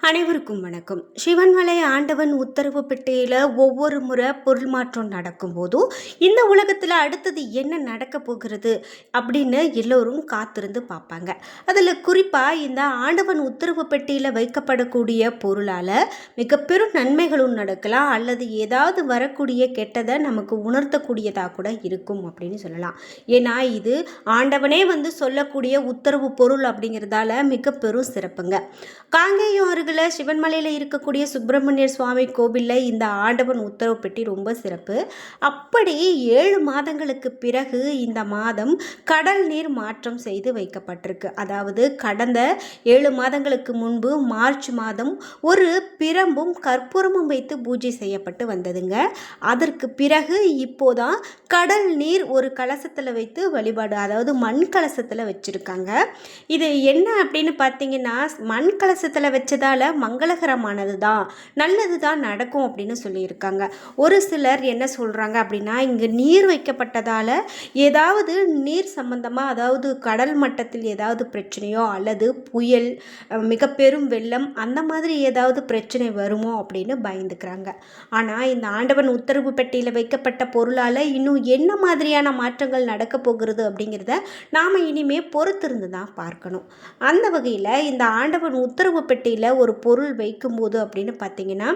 அனைவருக்கும் வணக்கம். சிவன்மலை ஆண்டவன் உத்தரவு பெட்டியில் ஒவ்வொரு முறை பொருள் மாற்றம் நடக்கும்போதும் இந்த உலகத்தில் அடுத்தது என்ன நடக்க போகிறது அப்படின்னு எல்லோரும் காத்திருந்து பார்ப்பாங்க. அதில் குறிப்பாக இந்த ஆண்டவன் உத்தரவு பெட்டியில் வைக்கப்படக்கூடிய பொருளால் மிக பெரும் நன்மைகளும் நடக்கலாம், அல்லது ஏதாவது வரக்கூடிய கெட்டதை நமக்கு உணர்த்தக்கூடியதாக கூட இருக்கும் அப்படின்னு சொல்லலாம். ஏன்னா இது ஆண்டவனே சொல்லக்கூடிய உத்தரவு பொருள் அப்படிங்கிறதால மிக பெரும் சிறப்புங்க. காங்கேயம் சிவன்மலையில் இருக்கக்கூடிய சுப்பிரமணியர் சுவாமி கோவிலில் இந்த ஆண்டவன் உத்தரவு பெட்டி ரொம்ப சிறப்பு. அப்படி 7 மாதங்களுக்கு பிறகு இந்த மாதம் கடல் நீர் மாற்றம் செய்து வைக்கப்பட்டிருக்கு. அதாவது கடந்த 7 மாதங்களுக்கு முன்பு மார்ச் மாதம் ஒரு பிரம்பும் கற்பூரமும் வைத்து பூஜை செய்யப்பட்டு வந்ததுங்க. அதற்கு பிறகு இப்போதான் கடல் நீர் ஒரு கலசத்தில் வைத்து வழிபாடு, அதாவது மண் கலசத்தில் வச்சுருக்காங்க. இது என்ன அப்படின்னு பார்த்தீங்கன்னா, மண் கலசத்தில் வச்சதால் மங்களகரமானது தான், நல்லது தான் நடக்கும் அப்படின்னு சொல்லியிருக்காங்க. ஒரு சிலர் என்ன சொல்கிறாங்க அப்படின்னா, இங்கே நீர் வைக்கப்பட்டதால் ஏதாவது நீர் சம்பந்தமாக, அதாவது கடல் மட்டத்தில் ஏதாவது பிரச்சனையோ அல்லது புயல், மிக பெரும் வெள்ளம், அந்த மாதிரி ஏதாவது பிரச்சனை வருமோ அப்படின்னு பயந்துக்கிறாங்க. ஆனால் இந்த ஆண்டவன் உத்தரவு பெட்டியில் வைக்கப்பட்ட பொருளால் இன்னும் என்ன மாதிரியான மாற்றங்கள் நடக்க போகிறது அப்படிங்கிறத நாம் இனிமே பொறுத்திருந்து தான் பார்க்கணும். அந்த வகையில் இந்த ஆண்டவன் உத்தரவு பெட்டியில் ஒரு பொருள் வைக்கும்போது அப்படின்னு பார்த்தீங்கன்னா,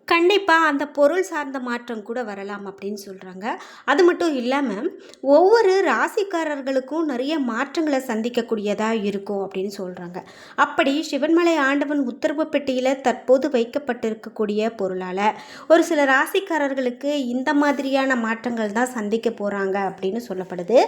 கண்டிப்பாக அந்த பொருள் சார்ந்த மாற்றம் கூட வரலாம் அப்படின்னு சொல்கிறாங்க. அது மட்டும் இல்லாமல் ஒவ்வொரு ராசிக்காரர்களுக்கும் நிறைய மாற்றங்களை சந்திக்கக்கூடியதாக இருக்கும் அப்படின்னு சொல்கிறாங்க. அப்படி சிவன்மலை ஆண்டவன் உத்தரவு பெட்டியில் தற்போது வைக்கப்பட்டிருக்கக்கூடிய பொருளால் ஒரு சில ராசிக்காரர்களுக்கு இந்த மாதிரியான மாற்றங்கள் தான் சந்திக்க போகிறாங்க அப்படின்னு சொல்லப்படுது.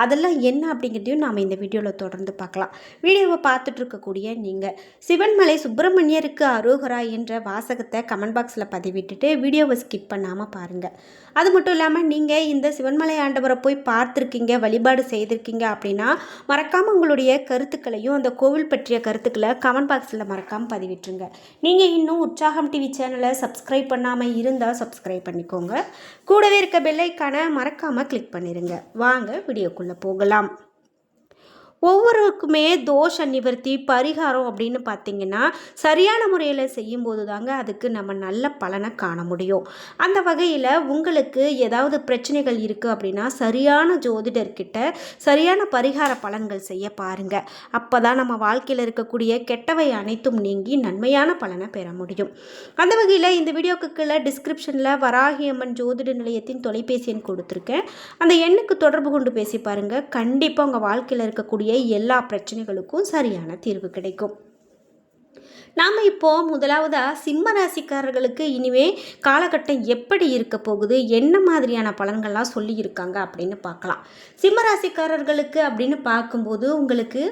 அதெல்லாம் என்ன அப்படிங்கிறதையும் நாம் இந்த வீடியோவில் தொடர்ந்து பார்க்கலாம். வீடியோவை பார்த்துட்டு இருக்கக்கூடிய நீங்கள் சிவன்மலை சுப்பிரமணியருக்கு அரோகரா என்ற வாசகத்தை கமெண்ட் பாக்ஸில் பதிவிட்டுட்டு வீடியோவை ஸ்கிப் பண்ணாமல் பாருங்கள். அது மட்டும் இல்லாமல் நீங்கள் இந்த சிவன்மலை ஆண்டவரை போய் பார்த்துருக்கீங்க, வழிபாடு செய்திருக்கீங்க அப்படின்னா மறக்காமல் உங்களுடைய கருத்துக்களையும் அந்த கோவில் பற்றிய கருத்துக்களை கமெண்ட் பாக்ஸில் மறக்காமல் பதிவிட்டுருங்க. நீங்கள் இன்னும் உற்சாகம் டிவி சேனலை சப்ஸ்கிரைப் பண்ணாமல் இருந்தால் சப்ஸ்கிரைப் பண்ணிக்கோங்க. கூடவே இருக்க பெல் ஐகானை மறக்காமல் கிளிக் பண்ணிடுங்க. வாங்க வீடியோக்குள்ளே போகலாம். ஒவ்வொருக்குமே தோஷ நிவர்த்தி பரிகாரம் அப்படின்னு பார்த்திங்கன்னா சரியான முறையில் செய்யும்போது தாங்க அதுக்கு நம்ம நல்ல பலனை காண முடியும். அந்த வகையில் உங்களுக்கு ஏதாவது பிரச்சனைகள் இருக்குது அப்படின்னா சரியான ஜோதிடர்கிட்ட சரியான பரிகார பலன்கள் செய்ய பாருங்கள். அப்போ தான் நம்ம வாழ்க்கையில் இருக்கக்கூடிய கெட்டவை அனைத்தும் நீங்கி நன்மையான பலனை பெற முடியும். அந்த வகையில் இந்த வீடியோக்கு கீழே டிஸ்கிரிப்ஷனில் வராகியம்மன் ஜோதிட நிலையத்தின் தொலைபேசி எண் கொடுத்துருக்கேன். அந்த எண்ணுக்கு தொடர்பு கொண்டு பேசி பாருங்கள். கண்டிப்பாக உங்கள் வாழ்க்கையில் இருக்கக்கூடிய எல்லா பிரச்சனைகளுக்கும் சரியான தீர்வு கிடைக்கும். நாம் இப்போது முதலாவதாக சிம்ம ராசிக்காரர்களுக்கு இனிமே காலகட்டம் எப்படி இருக்க போகுது, என்ன மாதிரியான பலன்கள்லாம் சொல்லியிருக்காங்க அப்படின்னு பார்க்கலாம். சிம்ம ராசிக்காரர்களுக்கு அப்படின்னு பார்க்கும்போது உங்களுக்கு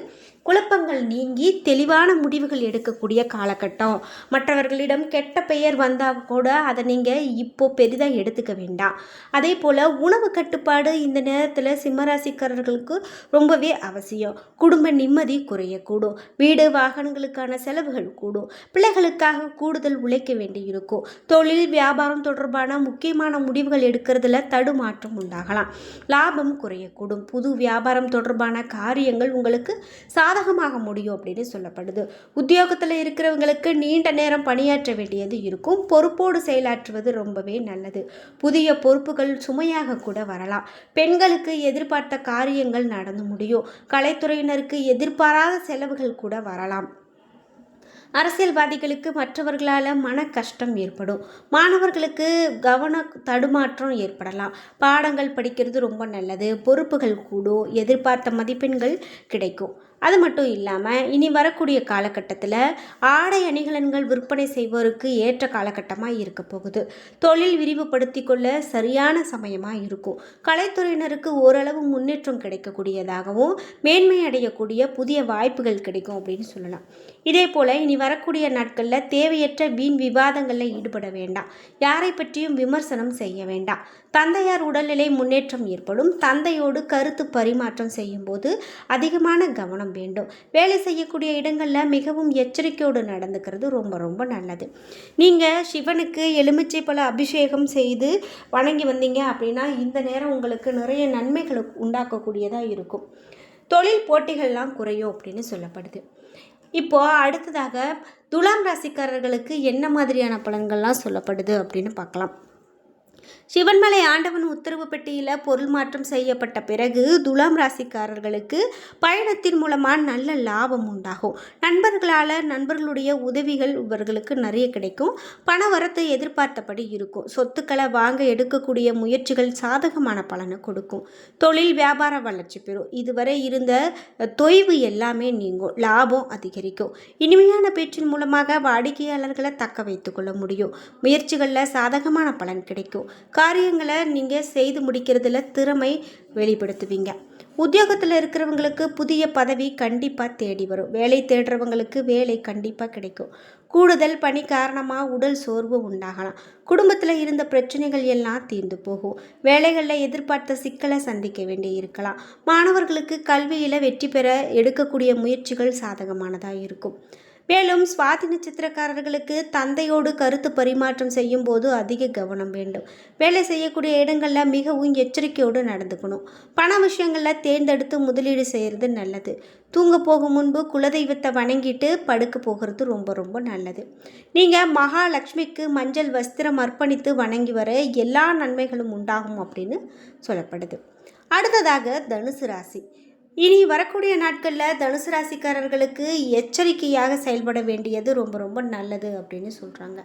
குழப்பங்கள் நீங்கி தெளிவான முடிவுகள் எடுக்கக்கூடிய காலகட்டம். மற்றவர்களிடம் கெட்ட பெயர் வந்தால் கூட அதை நீங்கள் இப்போது பெரிதாக எடுத்துக்க வேண்டாம். அதே போல் உணவு கட்டுப்பாடு இந்த நேரத்தில் சிம்மராசிக்காரர்களுக்கு ரொம்பவே அவசியம். குடும்ப நிம்மதி குறையக்கூடும். வீடு வாகனங்களுக்கான செலவுகள் கூடும். பிள்ளைகளுக்காக கூடுதல் உழைக்க வேண்டி இருக்கும். தொழில் வியாபாரம் தொடர்பான முக்கியமான முடிவுகள் எடுக்கிறதுல தடுமாற்றம் உண்டாகலாம். லாபம் குறையக்கூடும். புது வியாபாரம் தொடர்பான காரியங்கள் உங்களுக்கு சாதகமாக முடியும் அப்படின்னு சொல்லப்படுது. உத்தியோகத்தில் இருக்கிறவங்களுக்கு நீண்ட நேரம் பணியாற்ற வேண்டியது இருக்கும். பொறுப்போடு செயலாற்றுவது ரொம்பவே நல்லது. புதிய பொறுப்புகள் சுமையாக கூட வரலாம். பெண்களுக்கு எதிர்பார்த்த காரியங்கள் நடந்து முடியும். கலைத்துறையினருக்கு எதிர்பாராத செலவுகள் கூட வரலாம். அரசியல்வாதிகளுக்கு மற்றவர்களால் மன கஷ்டம் ஏற்படும். மாணவர்களுக்கு கவன தடுமாற்றம் ஏற்படலாம். பாடங்கள் படிக்கிறது ரொம்ப நல்லது. பொறுப்புகள் கூடும். எதிர்பார்த்த மதிப்பெண்கள் கிடைக்கும். அது மட்டும் இல்லாமல் இனி வரக்கூடிய காலகட்டத்தில் ஆடை அணிகலன்கள் விற்பனை செய்வோருக்கு ஏற்ற காலகட்டமாக இருக்க போகுது. தொழில் விரிவுபடுத்தி கொள்ள சரியான சமயமாக இருக்கும். கலைத்துறையினருக்கு ஓரளவு முன்னேற்றம் கிடைக்கக்கூடியதாகவும் மேன்மை அடையக்கூடிய புதிய வாய்ப்புகள் கிடைக்கும் அப்படின்னு சொல்லலாம். இதே போல் இனி வரக்கூடிய நாட்களில் தேவையற்ற வீண் விவாதங்களில் ஈடுபட வேண்டாம். யாரை பற்றியும் விமர்சனம் செய்ய வேண்டாம். தந்தையார் உடல்நிலை முன்னேற்றம் ஏற்படும். தந்தையோடு கருத்து பரிமாற்றம் செய்யும் போது அதிகமான கவனம் வேண்டும். வேலை செய்யக்கூடிய இடங்களில் மிகவும் எச்சரிக்கையோடு நடந்துக்கிறது ரொம்ப ரொம்ப நல்லது. நீங்கள் சிவனுக்கு எலுமிச்சை பழ அபிஷேகம் செய்து வணங்கி வந்தீங்க அப்படின்னா இந்த நேரம் உங்களுக்கு நிறைய நன்மைகளை உண்டாக்கக்கூடியதாக இருக்கும். தொழில் போட்டிகள்லாம் குறையும் அப்படின்னு சொல்லப்படுது. இப்போ அடுத்ததாக துலாம் ராசிக்காரர்களுக்கு என்ன மாதிரியான பலன்கள்லாம் சொல்லப்படுது அப்படின்னு பார்க்கலாம். சிவன்மலை ஆண்டவன் உத்தரவு பெட்டியில் பொருள் மாற்றம் செய்யப்பட்ட பிறகு துலாம் ராசிக்காரர்களுக்கு பயணத்தின் மூலமாக நல்ல லாபம் உண்டாகும். நண்பர்களுடைய உதவிகள் இவர்களுக்கு நிறைய கிடைக்கும். பண வரத்து எதிர்பார்த்தபடி இருக்கும். சொத்துக்களை வாங்க எடுக்கக்கூடிய முயற்சிகள் சாதகமான பலனை கொடுக்கும். தொழில் வியாபார வளர்ச்சி பெறும். இதுவரை இருந்த தொய்வு எல்லாமே நீங்கும். லாபம் அதிகரிக்கும். இனிமையான பேச்சின் மூலமாக வாடிக்கையாளர்களை தக்க வைத்துக் கொள்ள முடியும். முயற்சிகளில் சாதகமான பலன் கிடைக்கும். காரியங்களை நீங்கள் செய்து முடிக்கிறதுல திறமை வெளிப்படுத்துவீங்க. உத்தியோகத்தில் இருக்கிறவங்களுக்கு புதிய பதவி கண்டிப்பாக தேடி வரும். வேலை தேடுறவங்களுக்கு வேலை கண்டிப்பாக கிடைக்கும். கூடுதல் பணி காரணமாக உடல் சோர்வு உண்டாகலாம். குடும்பத்தில் இருந்த பிரச்சனைகள் எல்லாம் தீர்ந்து போகும். வேலைகளில் எதிர்பார்த்த சிக்கலை சந்திக்க வேண்டி இருக்கலாம். மாணவர்களுக்கு கல்வியில் வெற்றி பெற எடுக்கக்கூடிய முயற்சிகள் சாதகமானதாக இருக்கும். மேலும் சுவாதி நட்சத்திரக்காரர்களுக்கு தந்தையோடு கருத்து பரிமாற்றம் செய்யும் போது அதிக கவனம் வேண்டும். வேலை செய்யக்கூடிய இடங்களில் மிகவும் எச்சரிக்கையோடு நடந்துக்கணும். பண விஷயங்களில் தேர்ந்தெடுத்து முதலீடு செய்கிறது நல்லது. தூங்க போகும் முன்பு குலதெய்வத்தை வணங்கிட்டு படுக்க போகிறது ரொம்ப ரொம்ப நல்லது. நீங்கள் மகாலட்சுமிக்கு மஞ்சள் வஸ்திரம் அர்ப்பணித்து வணங்கி வர எல்லா நன்மைகளும் உண்டாகும் அப்படின்னு சொல்லப்படுது. அடுத்ததாக தனுசு ராசி. இனி வரக்கூடிய நாட்களில் தனுசு ராசிக்காரர்களுக்கு எச்சரிக்கையாக செயல்பட வேண்டியது ரொம்ப ரொம்ப நல்லது அப்படின்னு சொல்கிறாங்க.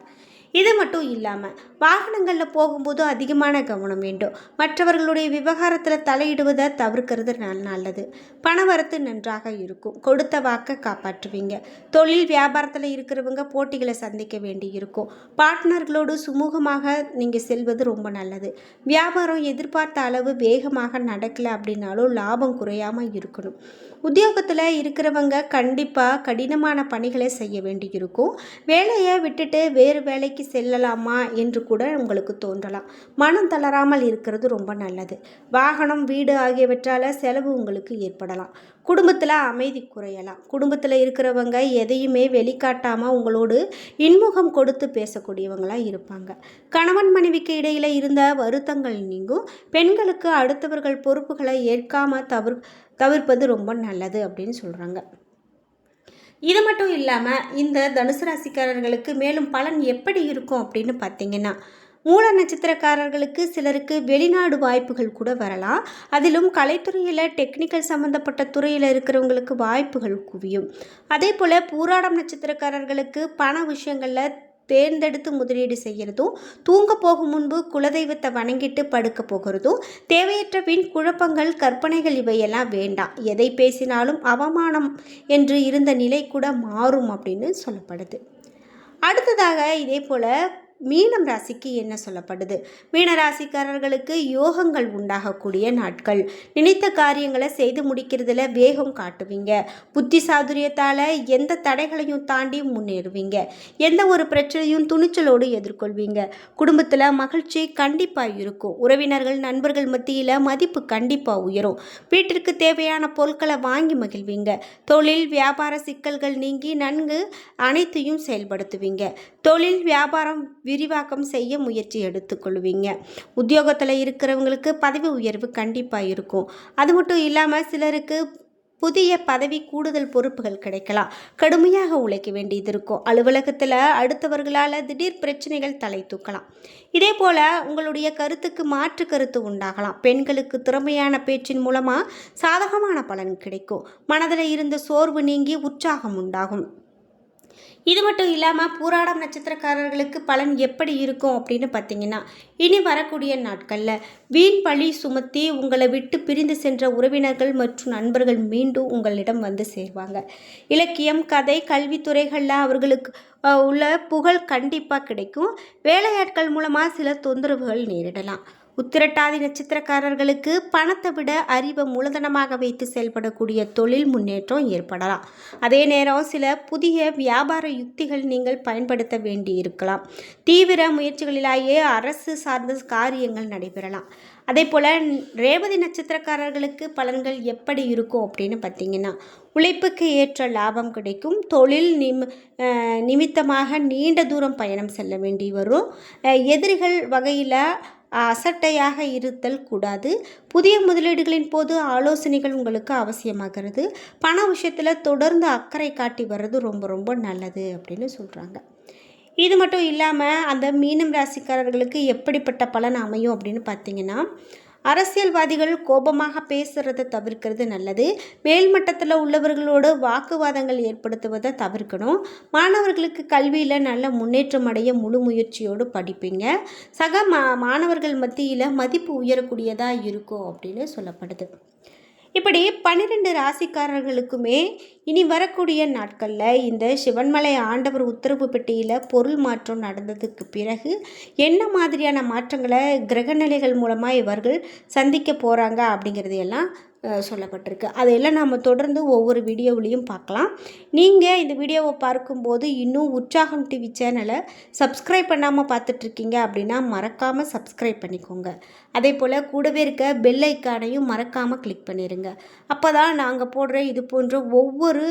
இது மட்டும் இல்லாமல் வாகனங்களில் போகும்போது அதிகமான கவனம் வேண்டும். மற்றவர்களுடைய விவகாரத்தில் தலையிடுவதை தவிர்க்கிறது நல்லது. பணவரத்து நன்றாக இருக்கும். கொடுத்த வாக்கை காப்பாற்றுவீங்க. தொழில் வியாபாரத்தில் இருக்கிறவங்க போட்டிகளை சந்திக்க வேண்டி இருக்கும். பார்ட்னர்களோடு சுமூகமாக நீங்கள் செல்வது ரொம்ப நல்லது. வியாபாரம் எதிர்பார்த்த அளவு வேகமாக நடக்கலை அப்படின்னாலும் லாபம் குறையாமல் இருக்கணும். உத்தியோகத்தில் இருக்கிறவங்க கண்டிப்பாக கடினமான பணிகளை செய்ய வேண்டி இருக்கும். வேலையை விட்டுட்டு வேறு வேலைக்கு செல்லலாமா என்று கூட உங்களுக்கு தோன்றலாம். மனம் தளராமல் இருக்கிறது ரொம்ப நல்லது. வாகனம், வீடு ஆகியவற்றால் செலவு உங்களுக்கு ஏற்படலாம். குடும்பத்தில் அமைதி குறையலாம். குடும்பத்தில் இருக்கிறவங்க எதையுமே வெளிக்காட்டாமல் உங்களோடு இன்முகம் கொடுத்து பேசக்கூடியவங்களாக இருப்பாங்க. கணவன் மனைவிக்கு இடையில் இருந்த வருத்தங்கள் நீங்கும். பெண்களுக்கு அடுத்தவர்கள் பொறுப்புகளை ஏற்காமல் தவிர்ப்பது ரொம்ப நல்லது அப்படின்னு சொல்கிறாங்க. இது மட்டும் இல்லாமல் இந்த தனுசு ராசிக்காரர்களுக்கு மேலும் பலன் எப்படி இருக்கும் அப்படின்னு பார்த்தீங்கன்னா, மூல நட்சத்திரக்காரர்களுக்கு சிலருக்கு வெளிநாடு வாய்ப்புகள் கூட வரலாம். அதிலும் கலைத்துறையில் டெக்னிக்கல் சம்மந்தப்பட்ட துறையில் இருக்கிறவங்களுக்கு வாய்ப்புகள் குவியும். அதே போல் பூராடம் நட்சத்திரக்காரர்களுக்கு பண விஷயங்களில் தேர்ந்தெடுத்து முதலீடு செய்கிறதும், தூங்க போகும் முன்பு குலதெய்வத்தை வணங்கிட்டு படுக்க போகிறதும், தேவையற்ற வீண் குழப்பங்கள், கற்பனைகள் இவையெல்லாம் வேண்டாம். எதை பேசினாலும் அவமானம் என்று இருந்த நிலை கூட மாறும் அப்படின்னு சொல்லப்படுது. அடுத்ததாக இதே போல் மீனம் ராசிக்கு என்ன சொல்லப்படுது? மீன ராசிக்காரர்களுக்கு யோகங்கள் உண்டாகக்கூடிய நாட்கள். நினைத்த காரியங்களை செய்து முடிக்கிறதுல வேகம் காட்டுவீங்க. புத்தி சாதுரியத்தால் எந்த தடைகளையும் தாண்டி முன்னேறுவீங்க. எந்த ஒரு பிரச்சனையும் துணிச்சலோடு எதிர்கொள்வீங்க. குடும்பத்தில் மகிழ்ச்சி கண்டிப்பாக இருக்கும். உறவினர்கள், நண்பர்கள் மத்தியில் மதிப்பு கண்டிப்பாக உயரும். வீட்டிற்கு தேவையான பொருட்களை வாங்கி மகிழ்வீங்க. தொழில் வியாபார சிக்கல்கள் நீங்கி நன்கு அனைத்தையும் செயல்படுத்துவீங்க. தொழில் வியாபாரம் விரிவாக்கம் செய்ய முயற்சி எடுத்துக்கொள்வீங்க. உத்தியோகத்தில் இருக்கிறவங்களுக்கு பதவி உயர்வு கண்டிப்பாக இருக்கும். அது மட்டும் இல்லாமல் சிலருக்கு புதிய பதவி, கூடுதல் பொறுப்புகள் கிடைக்கலாம். கடுமையாக உழைக்க வேண்டியது இருக்கும். அலுவலகத்தில் அடுத்தவர்களால் திடீர் பிரச்சனைகள் தலை தூக்கலாம். இதே போல் உங்களுடைய கருத்துக்கு மாற்று கருத்து உண்டாகலாம். பெண்களுக்கு திறமையான பேச்சின் மூலமாக சாதகமான பலன் கிடைக்கும். மனதில் இருந்த சோர்வு நீங்கி உற்சாகம் உண்டாகும். இது மட்டும் இல்லாமல் பூராடம் நட்சத்திரக்காரர்களுக்கு பலன் எப்படி இருக்கும் அப்படின்னு பார்த்தீங்கன்னா, இனி வரக்கூடிய நாட்களில் வீண் பழி சுமத்தி உங்களை விட்டு பிரிந்து சென்ற உறவினர்கள் மற்றும் நண்பர்கள் மீண்டும் உங்களிடம் வந்து சேர்வாங்க. இலக்கியம், கதை, கல்வித்துறைகளில் அவர்களுக்கு உள்ள புகழ் கண்டிப்பாக கிடைக்கும். வேலையாட்கள் மூலமாக சில தொந்தரவுகள் நேரிடலாம். உத்திரட்டாதி நட்சத்திரக்காரர்களுக்கு பணத்தை விட அறிவை மூலதனமாக வைத்து செயல்படக்கூடிய தொழில் முன்னேற்றம் ஏற்படலாம். அதே நேரம் சில புதிய வியாபார யுக்திகள் நீங்கள் பயன்படுத்த வேண்டி இருக்கலாம். தீவிர முயற்சிகளிலேயே அரசு சார்ந்த காரியங்கள் நடைபெறலாம். அதே போல் ரேவதி நட்சத்திரக்காரர்களுக்கு பலன்கள் எப்படி இருக்கும் அப்படின்னு பார்த்தீங்கன்னா, உழைப்புக்கு ஏற்ற லாபம் கிடைக்கும். தொழில் நிமித்தமாக நீண்ட தூரம் பயணம் செல்ல வேண்டி வரும். எதிரிகள் வகையில் அசட்டையாக இருத்தல் கூடாது. புதிய முதலீடுகளின் போது ஆலோசனைகள் உங்களுக்கு அவசியமாகிறது. பண விஷயத்தில் தொடர்ந்து அக்கறை காட்டி வர்றது ரொம்ப ரொம்ப நல்லது அப்படின்னு சொல்கிறாங்க. இது மட்டும் இல்லாமல் அந்த மீனம் ராசிக்காரர்களுக்கு எப்படிப்பட்ட பலன் அமையும் அப்படின்னு பார்த்தீங்கன்னா, அரசியல்வாதிகள் கோபமாக பேசுகிறத தவிர்க்கிறது நல்லது. மேல்மட்டத்தில் உள்ளவர்களோடு வாக்குவாதங்கள் ஏற்படுத்துவதை தவிர்க்கணும். மாணவர்களுக்கு கல்வியில் நல்ல முன்னேற்றம் அடைய முழு முயற்சியோடு படிப்பீங்க. சக மாணவர்கள் மத்தியில் மதிப்பு உயரக்கூடியதாக இருக்கும் அப்படின்னு சொல்லப்படுது. இப்படி 12 ராசிக்காரர்களுக்குமே இனி வரக்கூடிய நாட்களில் இந்த சிவன்மலை ஆண்டவர் உத்தரவு பெட்டியில் பொருள் மாற்றம் நடந்ததுக்கு பிறகு என்ன மாதிரியான மாற்றங்களை கிரகநிலைகள் மூலமாக இவர்கள் சந்திக்க போகிறாங்க அப்படிங்கிறதையெல்லாம் சொல்லப்பட்டிருக்கு. அதையெல்லாம் நாம் தொடர்ந்து ஒவ்வொரு வீடியோவிலையும் பார்க்கலாம். நீங்கள் இந்த வீடியோவை பார்க்கும்போது இன்னும் உற்சாகம் டிவி சேனலை சப்ஸ்கிரைப் பண்ணாமல் பார்த்துட்ருக்கீங்க அப்படின்னா மறக்காமல் சப்ஸ்கிரைப் பண்ணிக்கோங்க. அதே போல் கூடவே இருக்க பெல் ஐக்கானையும் மறக்காமல் கிளிக் பண்ணிடுங்க. அப்போ தான் நாங்கள் போடுற இது போன்ற ஒவ்வொரு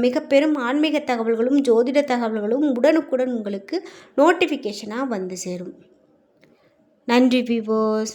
மிக பெரும் ஆன்மீக தகவல்களும் ஜோதிட தகவல்களும் உடனுக்குடன் உங்களுக்கு நோட்டிஃபிகேஷனாக வந்து சேரும். நன்றி வியூவர்ஸ்.